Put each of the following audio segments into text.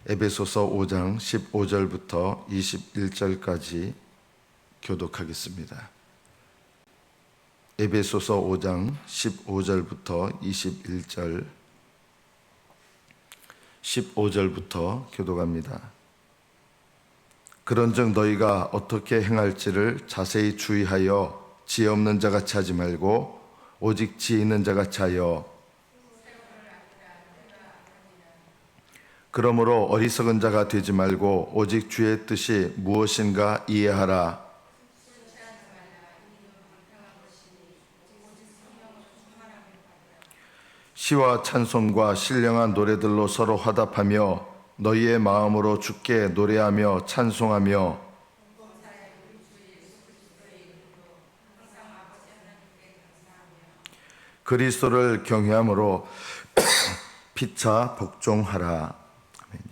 에베소서 5장 15절부터 21절까지 교독하겠습니다. 에베소서 5장 15절부터 21절 15절부터 교독합니다. 그런즉 너희가 어떻게 행할지를 자세히 주의하여 지혜 없는 자같이 하지 말고 오직 지혜 있는 자같이 하여 그러므로 어리석은 자가 되지 말고 오직 주의 뜻이 무엇인가 이해하라. 시와 찬송과 신령한 노래들로 서로 화답하며 너희의 마음으로 주께 노래하며 찬송하며 그리스도를 경외함으로 피차 복종하라.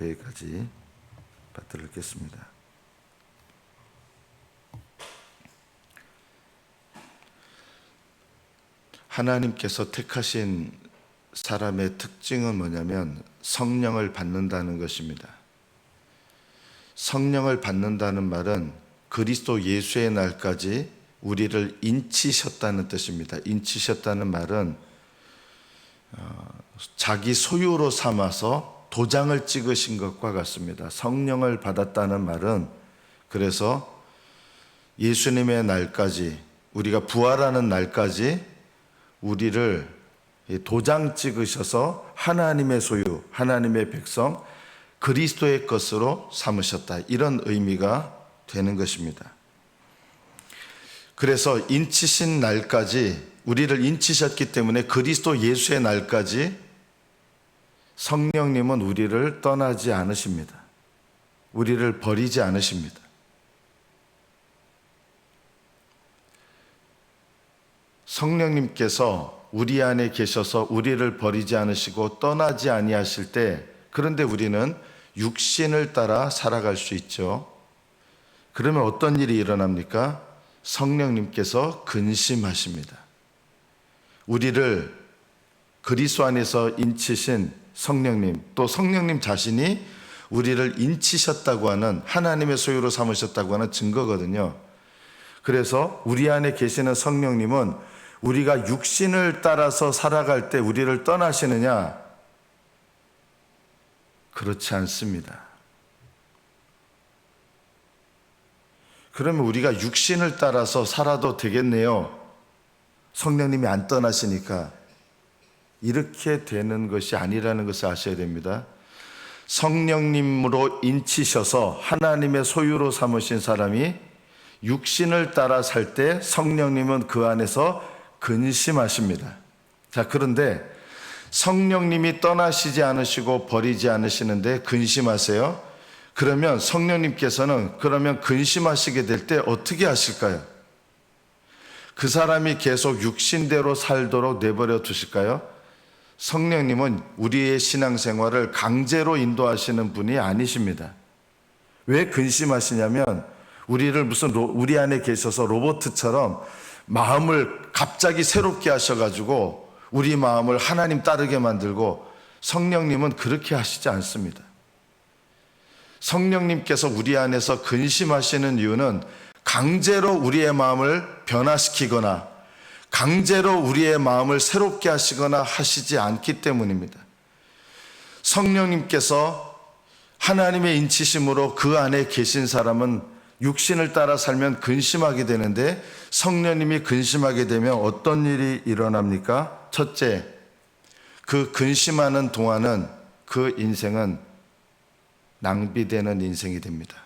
여기까지 받들겠습니다. 하나님께서 택하신 사람의 특징은 뭐냐면 성령을 받는다는 것입니다. 성령을 받는다는 말은 그리스도 예수의 날까지 우리를 인치셨다는 뜻입니다. 인치셨다는 말은 자기 소유로 삼아서 도장을 찍으신 것과 같습니다. 성령을 받았다는 말은 그래서 예수님의 날까지 우리가 부활하는 날까지 우리를 도장 찍으셔서 하나님의 소유, 하나님의 백성, 그리스도의 것으로 삼으셨다. 이런 의미가 되는 것입니다. 그래서 인치신 날까지 우리를 인치셨기 때문에 그리스도 예수의 날까지 성령님은 우리를 떠나지 않으십니다. 우리를 버리지 않으십니다. 성령님께서 우리 안에 계셔서 우리를 버리지 않으시고 떠나지 아니하실 때, 그런데 우리는 육신을 따라 살아갈 수 있죠. 그러면 어떤 일이 일어납니까? 성령님께서 근심하십니다. 우리를 그리스도 안에서 인치신 성령님, 또 성령님 자신이 우리를 인치셨다고 하는, 하나님의 소유로 삼으셨다고 하는 증거거든요. 그래서 우리 안에 계시는 성령님은 우리가 육신을 따라서 살아갈 때 우리를 떠나시느냐? 그렇지 않습니다. 그러면 우리가 육신을 따라서 살아도 되겠네요. 성령님이 안 떠나시니까. 이렇게 되는 것이 아니라는 것을 아셔야 됩니다. 성령님으로 인치셔서 하나님의 소유로 삼으신 사람이 육신을 따라 살 때 성령님은 그 안에서 근심하십니다. 자, 그런데 성령님이 떠나시지 않으시고 버리지 않으시는데 근심하세요? 그러면 성령님께서는 그러면 근심하시게 될 때 어떻게 하실까요? 그 사람이 계속 육신대로 살도록 내버려 두실까요? 성령님은 우리의 신앙생활을 강제로 인도하시는 분이 아니십니다. 왜 근심하시냐면 우리를 무슨 우리 안에 계셔서 로봇처럼 마음을 갑자기 새롭게 하셔가지고 우리 마음을 하나님 따르게 만들고, 성령님은 그렇게 하시지 않습니다. 성령님께서 우리 안에서 근심하시는 이유는 강제로 우리의 마음을 변화시키거나 강제로 우리의 마음을 새롭게 하시거나 하시지 않기 때문입니다. 성령님께서 하나님의 인치심으로 그 안에 계신 사람은 육신을 따라 살면 근심하게 되는데, 성령님이 근심하게 되면 어떤 일이 일어납니까? 첫째, 그 근심하는 동안은 그 인생은 낭비되는 인생이 됩니다.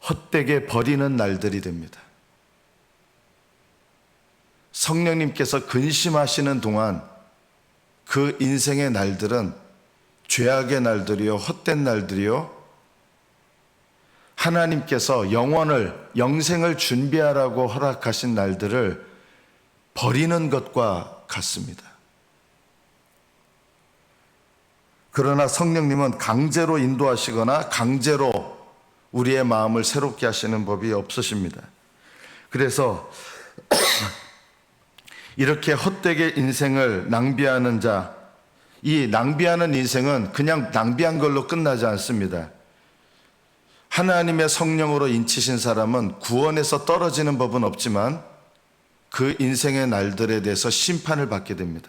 헛되게 버리는 날들이 됩니다. 성령님께서 근심하시는 동안 그 인생의 날들은 죄악의 날들이요, 헛된 날들이요, 하나님께서 영생을 준비하라고 허락하신 날들을 버리는 것과 같습니다. 그러나 성령님은 강제로 인도하시거나 강제로 우리의 마음을 새롭게 하시는 법이 없으십니다. 그래서 이렇게 헛되게 인생을 낭비하는 자, 이 낭비하는 인생은 그냥 낭비한 걸로 끝나지 않습니다. 하나님의 성령으로 인치신 사람은 구원에서 떨어지는 법은 없지만 그 인생의 날들에 대해서 심판을 받게 됩니다.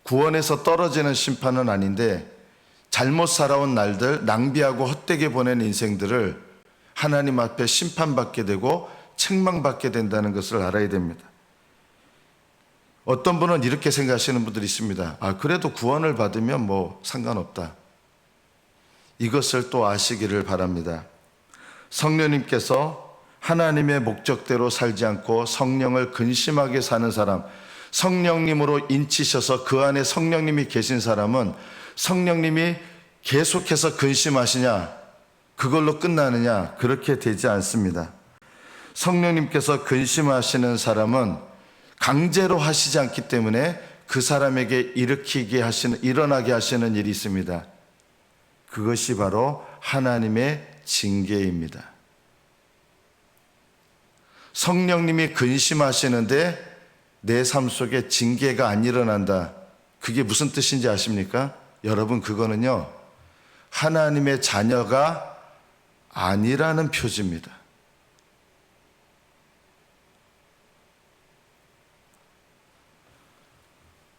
구원에서 떨어지는 심판은 아닌데 잘못 살아온 날들, 낭비하고 헛되게 보낸 인생들을 하나님 앞에 심판받게 되고 책망받게 된다는 것을 알아야 됩니다. 어떤 분은 이렇게 생각하시는 분들이 있습니다. 그래도 구원을 받으면 뭐 상관없다. 이것을 또 아시기를 바랍니다. 성령님께서 하나님의 목적대로 살지 않고 성령을 근심하게 사는 사람, 성령님으로 인치셔서 그 안에 성령님이 계신 사람은 성령님이 계속해서 근심하시냐, 그걸로 끝나느냐, 그렇게 되지 않습니다. 성령님께서 근심하시는 사람은 강제로 하시지 않기 때문에 그 사람에게 일어나게 하시는 일이 있습니다. 그것이 바로 하나님의 징계입니다. 성령님이 근심하시는데 내 삶 속에 징계가 안 일어난다. 그게 무슨 뜻인지 아십니까? 여러분, 그거는요, 하나님의 자녀가 아니라는 표지입니다.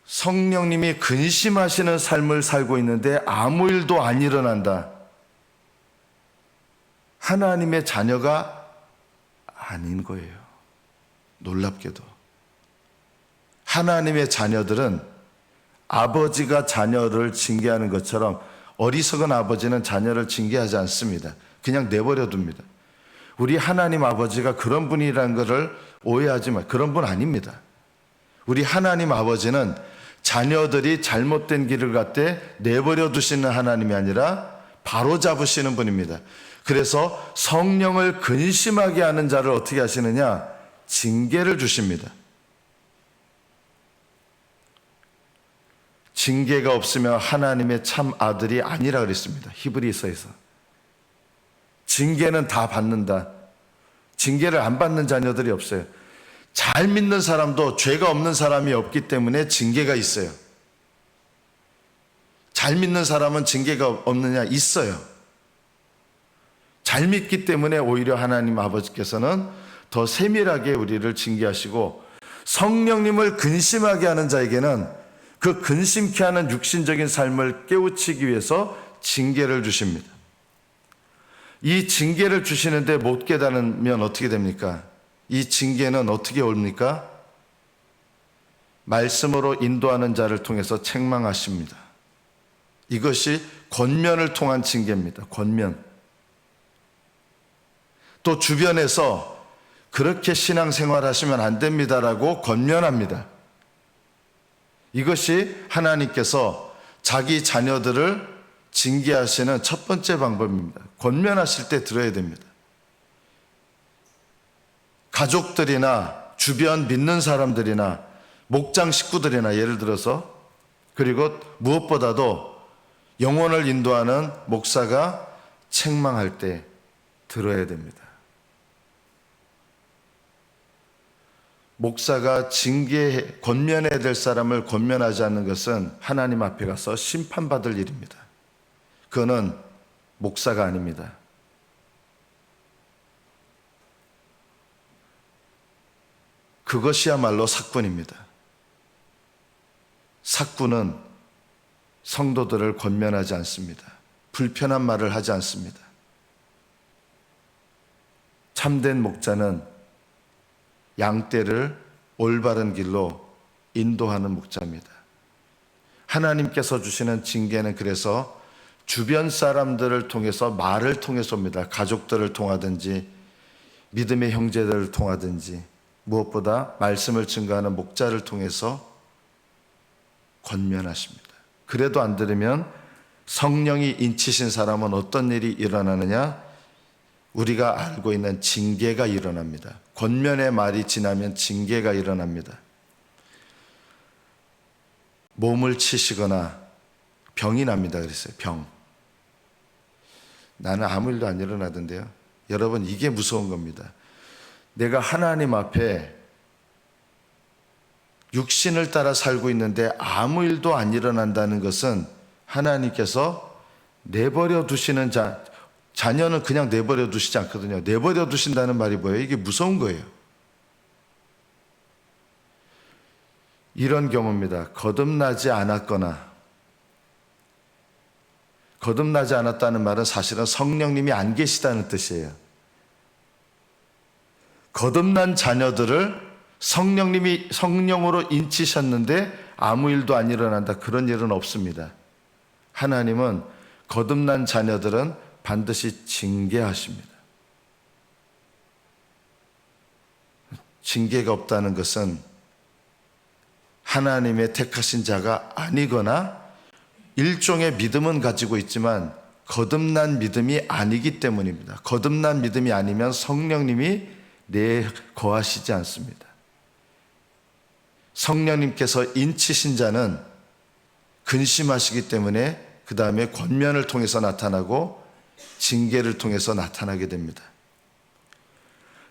성령님이 근심하시는 삶을 살고 있는데 아무 일도 안 일어난다. 하나님의 자녀가 아닌 거예요. 놀랍게도. 하나님의 자녀들은 아버지가 자녀를 징계하는 것처럼 어리석은 아버지는 자녀를 징계하지 않습니다. 그냥 내버려 둡니다. 우리 하나님 아버지가 그런 분이라는 것을 오해하지 마. 그런 분 아닙니다. 우리 하나님 아버지는 자녀들이 잘못된 길을 갔대 내버려 두시는 하나님이 아니라 바로 잡으시는 분입니다. 그래서 성령을 근심하게 하는 자를 어떻게 하시느냐? 징계를 주십니다. 징계가 없으면 하나님의 참 아들이 아니라 그랬습니다. 히브리서에서. 징계는 다 받는다. 징계를 안 받는 자녀들이 없어요. 잘 믿는 사람도 죄가 없는 사람이 없기 때문에 징계가 있어요. 잘 믿는 사람은 징계가 없느냐? 있어요. 잘 믿기 때문에 오히려 하나님 아버지께서는 더 세밀하게 우리를 징계하시고, 성령님을 근심하게 하는 자에게는 그 근심케 하는 육신적인 삶을 깨우치기 위해서 징계를 주십니다. 이 징계를 주시는데 못 깨달으면 어떻게 됩니까? 이 징계는 어떻게 옵니까? 말씀으로 인도하는 자를 통해서 책망하십니다. 이것이 권면을 통한 징계입니다. 권면. 또 주변에서 그렇게 신앙생활 하시면 안 됩니다라고 권면합니다. 이것이 하나님께서 자기 자녀들을 징계하시는 첫 번째 방법입니다. 권면하실 때 들어야 됩니다. 가족들이나 주변 믿는 사람들이나 목장 식구들이나 예를 들어서, 그리고 무엇보다도 영혼을 인도하는 목사가 책망할 때 들어야 됩니다. 목사가 권면해야 될 사람을 권면하지 않는 것은 하나님 앞에 가서 심판받을 일입니다. 그거는 목사가 아닙니다. 그것이야말로 삭군입니다. 삭군은 성도들을 권면하지 않습니다. 불편한 말을 하지 않습니다. 참된 목자는 양떼를 올바른 길로 인도하는 목자입니다. 하나님께서 주시는 징계는 그래서 주변 사람들을 통해서, 말을 통해서 옵니다. 가족들을 통하든지 믿음의 형제들을 통하든지, 무엇보다 말씀을 증거하는 목자를 통해서 권면하십니다. 그래도 안 들으면 성령이 인치신 사람은 어떤 일이 일어나느냐? 우리가 알고 있는 징계가 일어납니다. 권면의 말이 지나면 징계가 일어납니다. 몸을 치시거나 병이 납니다. 그랬어요. 병. 나는 아무 일도 안 일어나던데요. 여러분, 이게 무서운 겁니다. 내가 하나님 앞에 육신을 따라 살고 있는데 아무 일도 안 일어난다는 것은 하나님께서 내버려 두시는 자녀는 그냥 내버려 두시지 않거든요. 내버려 두신다는 말이 뭐예요? 이게 무서운 거예요. 이런 경우입니다. 거듭나지 않았거나, 거듭나지 않았다는 말은 사실은 성령님이 안 계시다는 뜻이에요. 거듭난 자녀들을 성령님이 성령으로 인치셨는데 아무 일도 안 일어난다. 그런 일은 없습니다. 하나님은 거듭난 자녀들은 반드시 징계하십니다. 징계가 없다는 것은 하나님의 택하신 자가 아니거나 일종의 믿음은 가지고 있지만 거듭난 믿음이 아니기 때문입니다. 거듭난 믿음이 아니면 성령님이 내에 거하시지 않습니다. 성령님께서 인치신 자는 근심하시기 때문에 그 다음에 권면을 통해서 나타나고 징계를 통해서 나타나게 됩니다.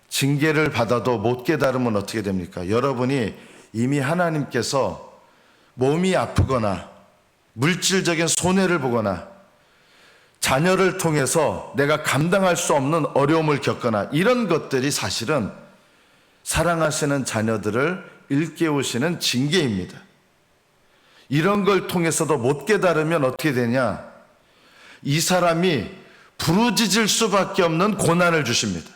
징계를 받아도 못 깨달으면 어떻게 됩니까? 여러분이 이미 하나님께서 몸이 아프거나 물질적인 손해를 보거나 자녀를 통해서 내가 감당할 수 없는 어려움을 겪거나 이런 것들이 사실은 사랑하시는 자녀들을 일깨우시는 징계입니다. 이런 걸 통해서도 못 깨달으면 어떻게 되냐? 이 사람이 부르짖을 수밖에 없는 고난을 주십니다.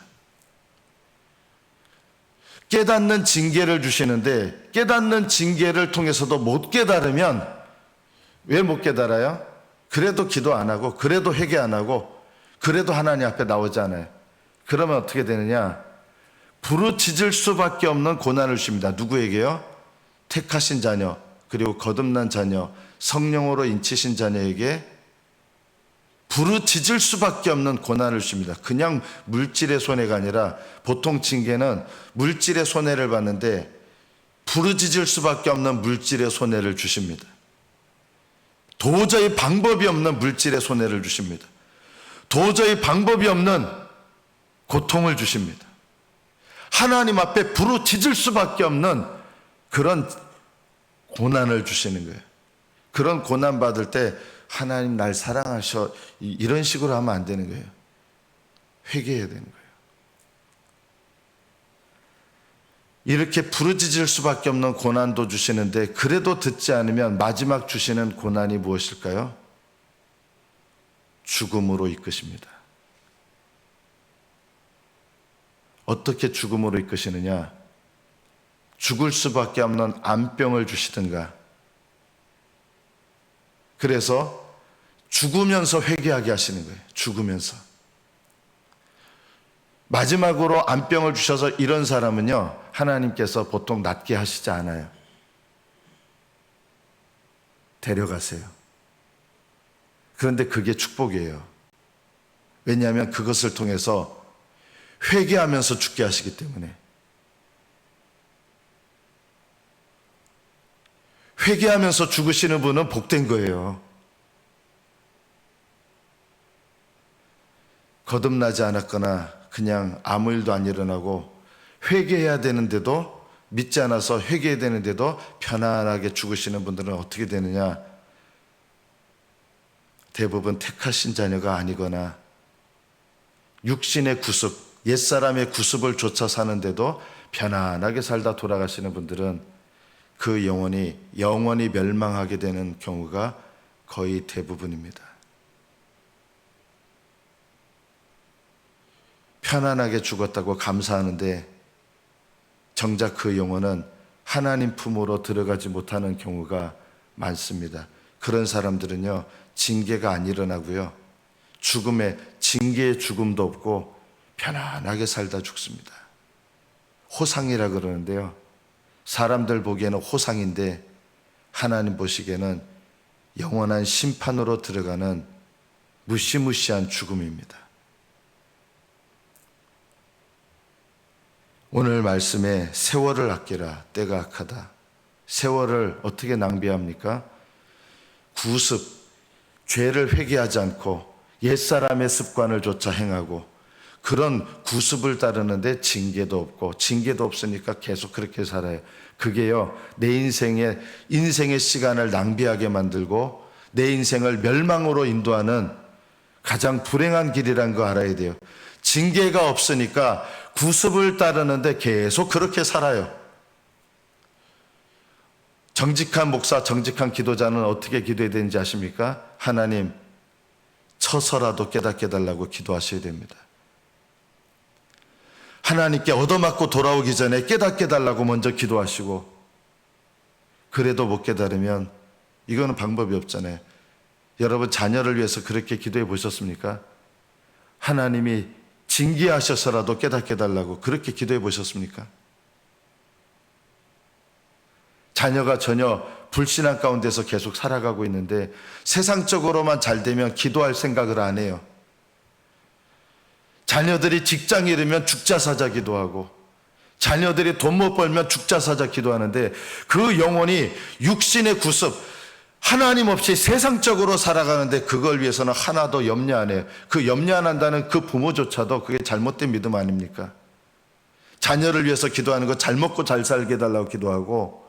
깨닫는 징계를 주시는데 깨닫는 징계를 통해서도 못 깨달으면 왜 못 깨달아요? 그래도 기도 안 하고 그래도 회개 안 하고 그래도 하나님 앞에 나오지 않아요. 그러면 어떻게 되느냐? 부르짖을 수밖에 없는 고난을 주십니다. 누구에게요? 택하신 자녀, 그리고 거듭난 자녀, 성령으로 인치신 자녀에게 부르짖을 수밖에 없는 고난을 주십니다. 그냥 물질의 손해가 아니라 보통 징계는 물질의 손해를 받는데 부르짖을 수밖에 없는 물질의 손해를 주십니다. 도저히 방법이 없는 물질의 손해를 주십니다. 도저히 방법이 없는 고통을 주십니다. 하나님 앞에 부르짖을 수밖에 없는 그런 고난을 주시는 거예요. 그런 고난 받을 때 하나님 날 사랑하셔 이런 식으로 하면 안 되는 거예요. 회개해야 되는 거예요. 이렇게 부르짖을 수밖에 없는 고난도 주시는데 그래도 듣지 않으면 마지막 주시는 고난이 무엇일까요? 죽음으로 이끄십니다. 어떻게 죽음으로 이끄시느냐? 죽을 수밖에 없는 암병을 주시든가, 그래서 죽으면서 회개하게 하시는 거예요. 죽으면서. 마지막으로 암병을 주셔서 이런 사람은요, 하나님께서 보통 낫게 하시지 않아요. 데려가세요. 그런데 그게 축복이에요. 왜냐하면 그것을 통해서 회개하면서 죽게 하시기 때문에. 회개하면서 죽으시는 분은 복된 거예요. 거듭나지 않았거나 그냥 아무 일도 안 일어나고 회개해야 되는데도 믿지 않아서 회개해야 되는데도 편안하게 죽으시는 분들은 어떻게 되느냐? 대부분 택하신 자녀가 아니거나 육신의 구습, 옛사람의 구습을 쫓아 사는데도 편안하게 살다 돌아가시는 분들은 그 영혼이 영원히 멸망하게 되는 경우가 거의 대부분입니다. 편안하게 죽었다고 감사하는데 정작 그 영혼은 하나님 품으로 들어가지 못하는 경우가 많습니다. 그런 사람들은요, 징계가 안 일어나고요, 징계의 죽음도 없고 편안하게 살다 죽습니다. 호상이라 그러는데요, 사람들 보기에는 호상인데 하나님 보시기에는 영원한 심판으로 들어가는 무시무시한 죽음입니다. 오늘 말씀에 세월을 아끼라, 때가 악하다. 세월을 어떻게 낭비합니까? 구습, 죄를 회개하지 않고 옛사람의 습관을 조차 행하고 그런 구습을 따르는데 징계도 없고, 징계도 없으니까 계속 그렇게 살아요. 그게요, 내 인생의 시간을 낭비하게 만들고 내 인생을 멸망으로 인도하는 가장 불행한 길이라는 거 알아야 돼요. 징계가 없으니까 구습을 따르는데 계속 그렇게 살아요. 정직한 목사, 정직한 기도자는 어떻게 기도해야 되는지 아십니까? 하나님, 쳐서라도 깨닫게 달라고 기도하셔야 됩니다. 하나님께 얻어맞고 돌아오기 전에 깨닫게 달라고 먼저 기도하시고, 그래도 못 깨달으면 이거는 방법이 없잖아요. 여러분, 자녀를 위해서 그렇게 기도해 보셨습니까? 하나님이 징계하셔서라도 깨닫게 달라고 그렇게 기도해 보셨습니까? 자녀가 전혀 불신앙 가운데서 계속 살아가고 있는데 세상적으로만 잘 되면 기도할 생각을 안 해요. 자녀들이 직장 잃으면 죽자사자 기도하고, 자녀들이 돈 못 벌면 죽자사자 기도하는데, 그 영혼이 육신의 구습, 하나님 없이 세상적으로 살아가는데 그걸 위해서는 하나도 염려 안 해요. 그 염려 안 한다는 그 부모조차도 그게 잘못된 믿음 아닙니까? 자녀를 위해서 기도하는 거 잘 먹고 잘 살게 해달라고 기도하고,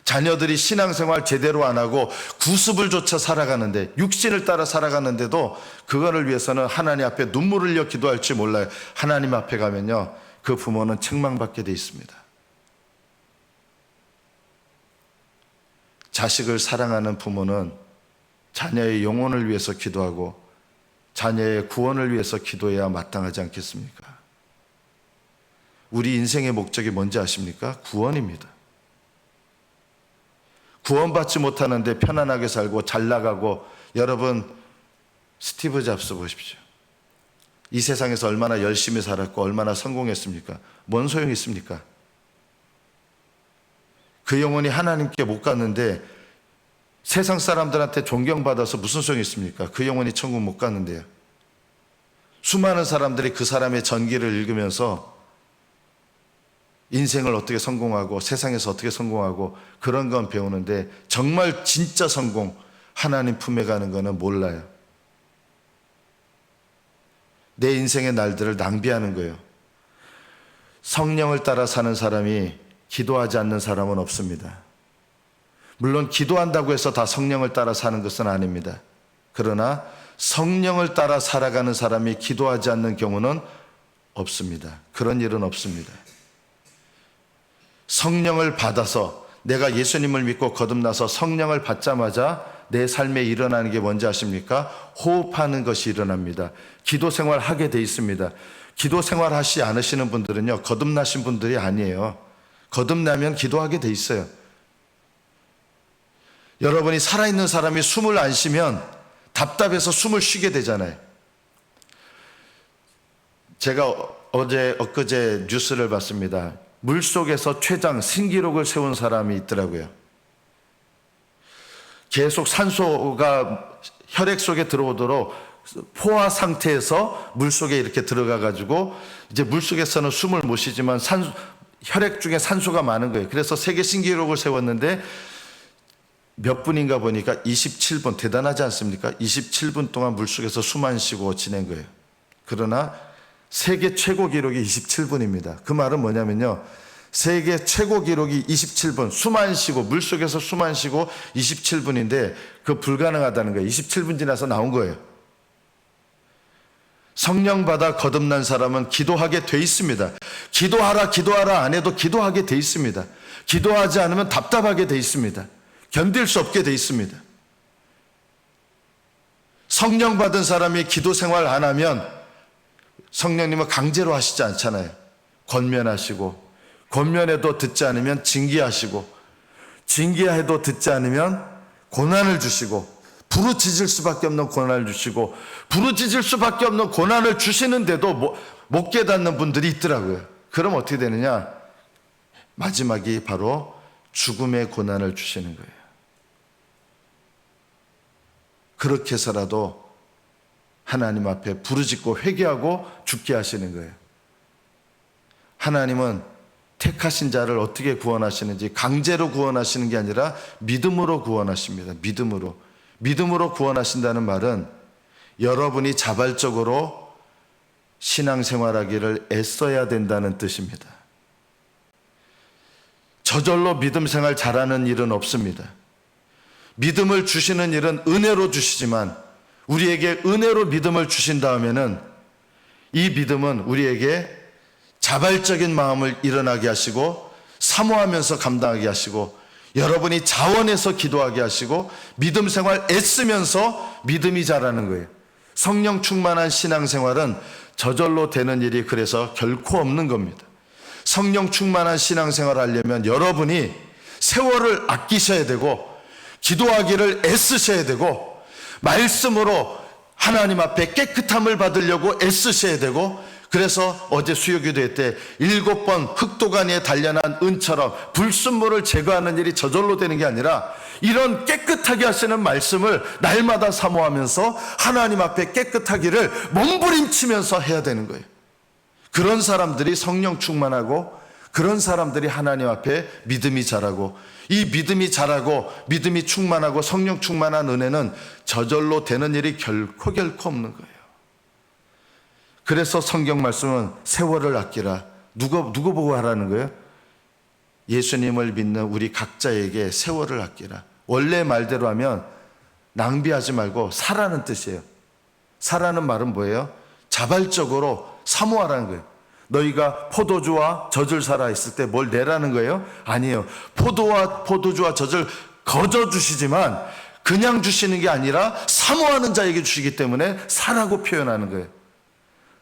자녀들이 신앙생활 제대로 안 하고 구습을 조차 살아가는데, 육신을 따라 살아가는데도 그거를 위해서는 하나님 앞에 눈물을 흘려 기도할지 몰라요. 하나님 앞에 가면요, 그 부모는 책망받게 돼 있습니다. 자식을 사랑하는 부모는 자녀의 영혼을 위해서 기도하고 자녀의 구원을 위해서 기도해야 마땅하지 않겠습니까? 우리 인생의 목적이 뭔지 아십니까? 구원입니다. 구원받지 못하는데 편안하게 살고 잘 나가고, 여러분, 스티브 잡스 보십시오. 이 세상에서 얼마나 열심히 살았고 얼마나 성공했습니까? 뭔 소용이 있습니까? 그 영혼이 하나님께 못 갔는데 세상 사람들한테 존경받아서 무슨 소용이 있습니까? 그 영혼이 천국 못 갔는데요. 수많은 사람들이 그 사람의 전기를 읽으면서 인생을 어떻게 성공하고 세상에서 어떻게 성공하고 그런 건 배우는데, 정말 진짜 성공, 하나님 품에 가는 거는 몰라요. 내 인생의 날들을 낭비하는 거예요. 성령을 따라 사는 사람이 기도하지 않는 사람은 없습니다. 물론 기도한다고 해서 다 성령을 따라 사는 것은 아닙니다. 그러나 성령을 따라 살아가는 사람이 기도하지 않는 경우는 없습니다. 그런 일은 없습니다. 성령을 받아서, 내가 예수님을 믿고 거듭나서 성령을 받자마자 내 삶에 일어나는 게 뭔지 아십니까? 호흡하는 것이 일어납니다. 기도 생활 하게 돼 있습니다. 기도 생활 하시지 않으시는 분들은요, 거듭나신 분들이 아니에요. 거듭나면 기도하게 돼 있어요. 여러분이 살아있는 사람이 숨을 안 쉬면 답답해서 숨을 쉬게 되잖아요. 제가 엊그제 뉴스를 봤습니다. 물속에서 최장 신기록을 세운 사람이 있더라고요. 계속 산소가 혈액 속에 들어오도록 포화 상태에서 물속에 이렇게 들어가 가지고, 이제 물속에서는 숨을 못 쉬지만 혈액 중에 산소가 많은 거예요. 그래서 세계 신기록을 세웠는데 몇 분인가 보니까 27분, 대단하지 않습니까? 27분 동안 물속에서 숨 안 쉬고 지낸 거예요. 그러나 세계 최고 기록이 27분입니다. 그 말은 뭐냐면요, 세계 최고 기록이 27분, 숨 안 쉬고, 물속에서 숨 안 쉬고 27분인데 그거 불가능하다는 거예요. 27분 지나서 나온 거예요. 성령 받아 거듭난 사람은 기도하게 돼 있습니다. 기도하라 안 해도 기도하게 돼 있습니다. 기도하지 않으면 답답하게 돼 있습니다. 견딜 수 없게 돼 있습니다. 성령 받은 사람이 기도 생활 안 하면 성령님은 강제로 하시지 않잖아요. 권면하시고, 권면해도 듣지 않으면 징계하시고, 징계해도 듣지 않으면 고난을 주시고, 부르짖을 수밖에 없는 고난을 주시고, 부르짖을 수밖에 없는 고난을 주시는데도 못 깨닫는 분들이 있더라고요. 그럼 어떻게 되느냐? 마지막이 바로 죽음의 고난을 주시는 거예요. 그렇게 해서라도 하나님 앞에 부르짖고 회개하고 죽게 하시는 거예요. 하나님은 택하신 자를 어떻게 구원하시는지 강제로 구원하시는 게 아니라 믿음으로 구원하십니다. 믿음으로 구원하신다는 말은 여러분이 자발적으로 신앙생활하기를 애써야 된다는 뜻입니다. 저절로 믿음 생활 잘하는 일은 없습니다. 믿음을 주시는 일은 은혜로 주시지만 우리에게 은혜로 믿음을 주신 다음에는 이 믿음은 우리에게 자발적인 마음을 일어나게 하시고 사모하면서 감당하게 하시고 여러분이 자원해서 기도하게 하시고 믿음 생활 애쓰면서 믿음이 자라는 거예요. 성령 충만한 신앙생활은 저절로 되는 일이 그래서 결코 없는 겁니다. 성령 충만한 신앙생활을 하려면 여러분이 세월을 아끼셔야 되고 기도하기를 애쓰셔야 되고 말씀으로 하나님 앞에 깨끗함을 받으려고 애쓰셔야 되고 그래서 어제 수요기도회 때 7번 흑도가니에 단련한 은처럼 불순물을 제거하는 일이 저절로 되는 게 아니라 이런 깨끗하게 하시는 말씀을 날마다 사모하면서 하나님 앞에 깨끗하기를 몸부림치면서 해야 되는 거예요. 그런 사람들이 성령 충만하고 그런 사람들이 하나님 앞에 믿음이 자라고 이 믿음이 자라고 믿음이 충만하고 성령 충만한 은혜는 저절로 되는 일이 결코 없는 거예요. 그래서 성경 말씀은 세월을 아끼라. 누구 보고 하라는 거예요? 예수님을 믿는 우리 각자에게 세월을 아끼라. 원래 말대로 하면 낭비하지 말고 사라는 뜻이에요. 사라는 말은 뭐예요? 자발적으로 사모하라는 거예요. 너희가 포도주와 젖을 사라 했을 때 뭘 내라는 거예요? 아니에요. 포도주와 젖을 거저 주시지만 그냥 주시는 게 아니라 사모하는 자에게 주시기 때문에 사라고 표현하는 거예요.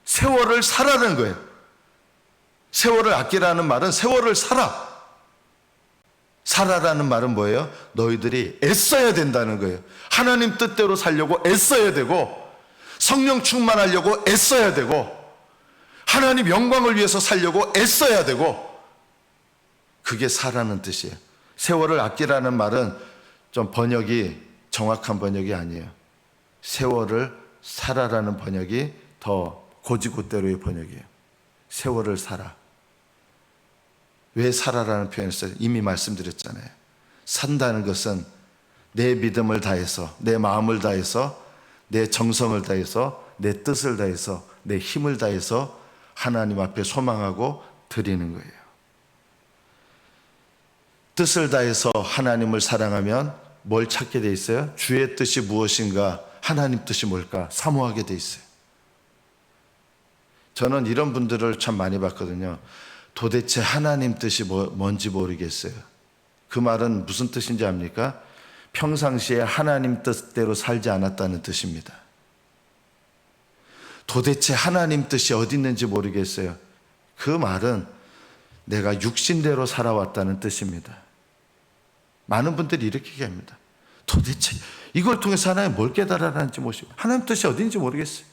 세월을 사라는 거예요. 세월을 아끼라는 말은 세월을 사라. 사라라는 말은 뭐예요? 너희들이 애써야 된다는 거예요. 하나님 뜻대로 살려고 애써야 되고 성령 충만하려고 애써야 되고 하나님 영광을 위해서 살려고 애써야 되고 그게 사라는 뜻이에요. 세월을 아끼라는 말은 좀 번역이 정확한 번역이 아니에요. 세월을 사라라는 번역이 더 고지고대로의 번역이에요. 세월을 살아. 왜 살아라는 표현을 써요? 이미 말씀드렸잖아요. 산다는 것은 내 믿음을 다해서 내 마음을 다해서 내 정성을 다해서 내 뜻을 다해서 내 힘을 다해서 하나님 앞에 소망하고 드리는 거예요. 뜻을 다해서 하나님을 사랑하면 뭘 찾게 돼 있어요? 주의 뜻이 무엇인가? 하나님 뜻이 뭘까? 사모하게 돼 있어요. 저는 이런 분들을 참 많이 봤거든요. 도대체 하나님 뜻이 뭔지 모르겠어요. 그 말은 무슨 뜻인지 압니까? 평상시에 하나님 뜻대로 살지 않았다는 뜻입니다. 도대체 하나님 뜻이 어디 있는지 모르겠어요. 그 말은 내가 육신대로 살아왔다는 뜻입니다. 많은 분들이 이렇게 얘기합니다. 도대체 이걸 통해서 하나님 뭘 깨달아라는지 모르겠어요. 하나님 뜻이 어딘지 모르겠어요.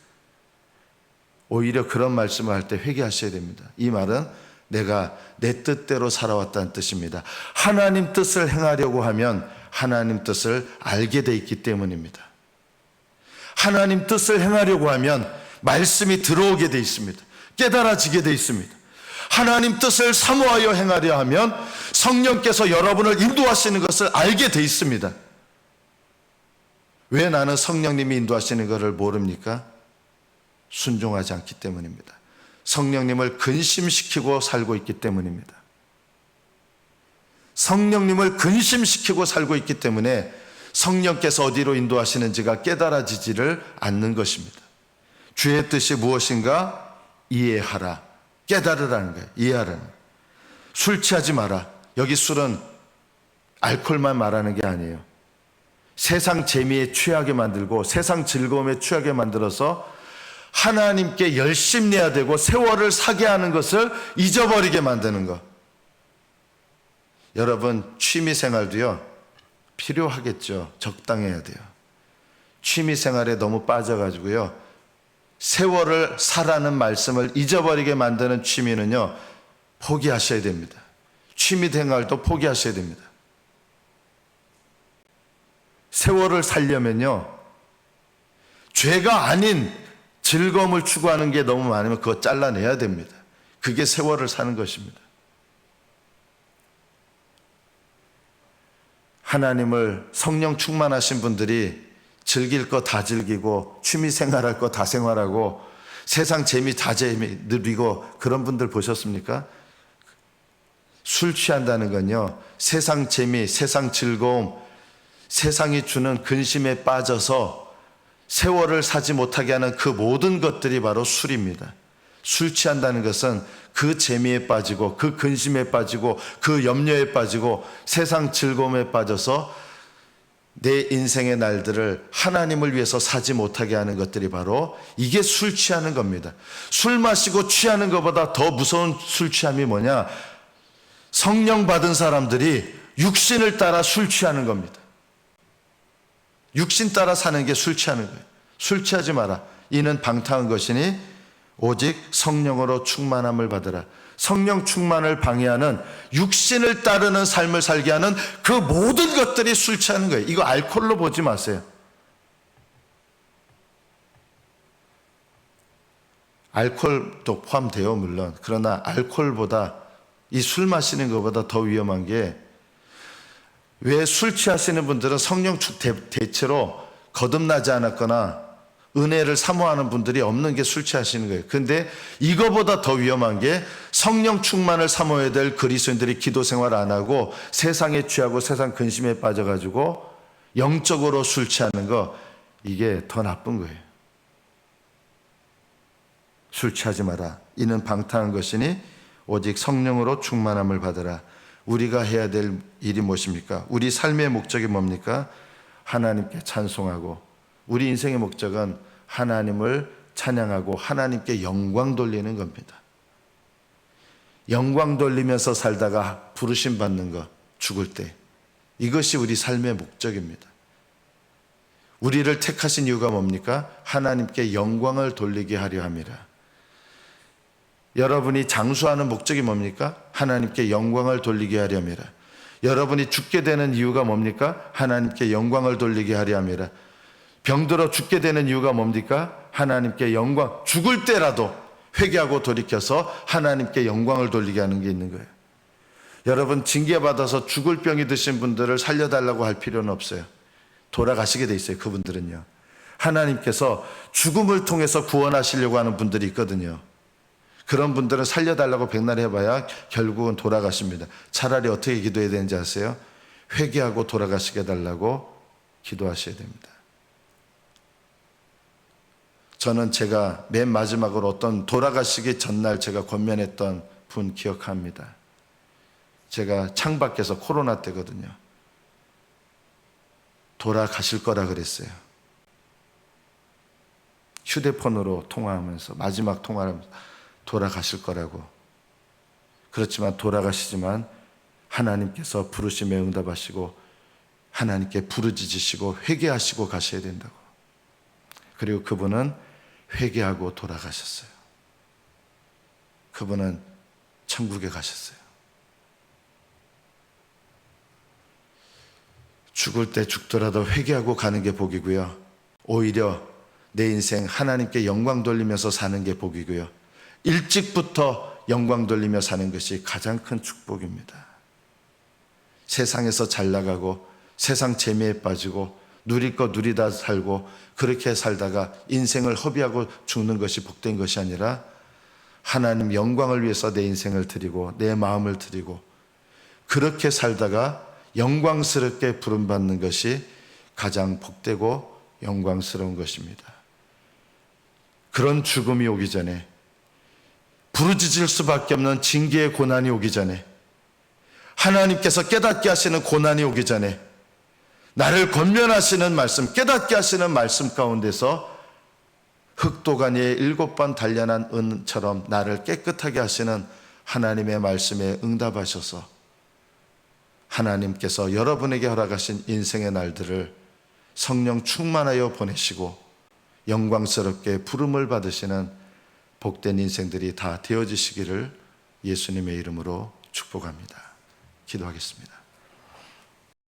오히려 그런 말씀을 할 때 회개하셔야 됩니다. 이 말은 내가 내 뜻대로 살아왔다는 뜻입니다. 하나님 뜻을 행하려고 하면 하나님 뜻을 알게 돼 있기 때문입니다. 하나님 뜻을 행하려고 하면 말씀이 들어오게 돼 있습니다. 깨달아지게 돼 있습니다. 하나님 뜻을 사모하여 행하려 하면 성령께서 여러분을 인도하시는 것을 알게 돼 있습니다. 왜 나는 성령님이 인도하시는 것을 모릅니까? 순종하지 않기 때문입니다. 성령님을 근심시키고 살고 있기 때문입니다. 성령님을 근심시키고 살고 있기 때문에 성령께서 어디로 인도하시는지가 깨달아지지를 않는 것입니다. 주의 뜻이 무엇인가 이해하라. 깨달으라는 거예요. 이해하라는 거예요. 술 취하지 마라. 여기 술은 알코올만 말하는 게 아니에요. 세상 재미에 취하게 만들고 세상 즐거움에 취하게 만들어서 하나님께 열심내야 되고 세월을 사게 하는 것을 잊어버리게 만드는 것. 여러분 취미생활도요 필요하겠죠. 적당해야 돼요. 취미생활에 너무 빠져가지고요 세월을 사라는 말씀을 잊어버리게 만드는 취미는요 포기하셔야 됩니다. 취미생활도 포기하셔야 됩니다. 세월을 살려면요 죄가 아닌 즐거움을 추구하는 게 너무 많으면 그거 잘라내야 됩니다. 그게 세월을 사는 것입니다. 하나님을 성령 충만하신 분들이 즐길 거 다 즐기고 취미 생활할 거 다 생활하고 세상 재미 다 재미 누리고 그런 분들 보셨습니까? 술 취한다는 건요, 세상 재미, 세상 즐거움, 세상이 주는 근심에 빠져서 세월을 사지 못하게 하는 그 모든 것들이 바로 술입니다. 술 취한다는 것은 그 재미에 빠지고 그 근심에 빠지고 그 염려에 빠지고 세상 즐거움에 빠져서 내 인생의 날들을 하나님을 위해서 사지 못하게 하는 것들이 바로 이게 술 취하는 겁니다. 술 마시고 취하는 것보다 더 무서운 술 취함이 뭐냐? 성령 받은 사람들이 육신을 따라 술 취하는 겁니다. 육신 따라 사는 게 술 취하는 거예요. 술 취하지 마라. 이는 방탕한 것이니 오직 성령으로 충만함을 받으라. 성령 충만을 방해하는 육신을 따르는 삶을 살게 하는 그 모든 것들이 술 취하는 거예요. 이거 알코올로 보지 마세요. 알코올도 포함돼요, 물론. 그러나 알코올보다 이 술 마시는 것보다 더 위험한 게, 왜 술 취하시는 분들은 성령 대체로 거듭나지 않았거나 은혜를 사모하는 분들이 없는 게 술 취하시는 거예요. 근데 이거보다 더 위험한 게 성령 충만을 사모해야 될 그리스도인들이 기도 생활 안 하고 세상에 취하고 세상 근심에 빠져가지고 영적으로 술 취하는 거, 이게 더 나쁜 거예요. 술 취하지 마라. 이는 방탕한 것이니 오직 성령으로 충만함을 받으라. 우리가 해야 될 일이 무엇입니까? 우리 삶의 목적이 뭡니까? 하나님께 찬송하고, 우리 인생의 목적은 하나님을 찬양하고 하나님께 영광 돌리는 겁니다. 영광 돌리면서 살다가 부르심 받는 것, 죽을 때, 이것이 우리 삶의 목적입니다. 우리를 택하신 이유가 뭡니까? 하나님께 영광을 돌리게 하려 함이라. 여러분이 장수하는 목적이 뭡니까? 하나님께 영광을 돌리게 하려 함이라. 여러분이 죽게 되는 이유가 뭡니까? 하나님께 영광을 돌리게 하려 함이라. 병들어 죽게 되는 이유가 뭡니까? 하나님께 영광, 죽을 때라도 회개하고 돌이켜서 하나님께 영광을 돌리게 하는 게 있는 거예요. 여러분, 징계받아서 죽을 병이 드신 분들을 살려달라고 할 필요는 없어요. 돌아가시게 돼 있어요. 그분들은요, 하나님께서 죽음을 통해서 구원하시려고 하는 분들이 있거든요. 그런 분들은 살려달라고 백날 해봐야 결국은 돌아가십니다. 차라리 어떻게 기도해야 되는지 아세요? 회개하고 돌아가시게 해달라고 기도하셔야 됩니다. 저는 제가 맨 마지막으로 어떤 돌아가시기 전날 제가 권면했던 분 기억합니다. 제가 창밖에서 코로나 때거든요. 돌아가실 거라 그랬어요. 휴대폰으로 통화하면서, 마지막 통화를 하면서 돌아가실 거라고. 그렇지만 돌아가시지만 하나님께서 부르심에 응답하시고 하나님께 부르짖으시고 회개하시고 가셔야 된다고. 그리고 그분은 회개하고 돌아가셨어요. 그분은 천국에 가셨어요. 죽을 때 죽더라도 회개하고 가는 게 복이고요, 오히려 내 인생 하나님께 영광 돌리면서 사는 게 복이고요, 일찍부터 영광 돌리며 사는 것이 가장 큰 축복입니다. 세상에서 잘 나가고 세상 재미에 빠지고 누릴 거 누리다 살고 그렇게 살다가 인생을 허비하고 죽는 것이 복된 것이 아니라, 하나님 영광을 위해서 내 인생을 드리고 내 마음을 드리고 그렇게 살다가 영광스럽게 부름받는 것이 가장 복되고 영광스러운 것입니다. 그런 죽음이 오기 전에, 부르짖을 수밖에 없는 징계의 고난이 오기 전에, 하나님께서 깨닫게 하시는 고난이 오기 전에, 나를 권면하시는 말씀, 깨닫게 하시는 말씀 가운데서 흑도가니의 7번 단련한 은처럼 나를 깨끗하게 하시는 하나님의 말씀에 응답하셔서 하나님께서 여러분에게 허락하신 인생의 날들을 성령 충만하여 보내시고 영광스럽게 부름을 받으시는 복된 인생들이 다 되어지시기를 예수님의 이름으로 축복합니다. 기도하겠습니다.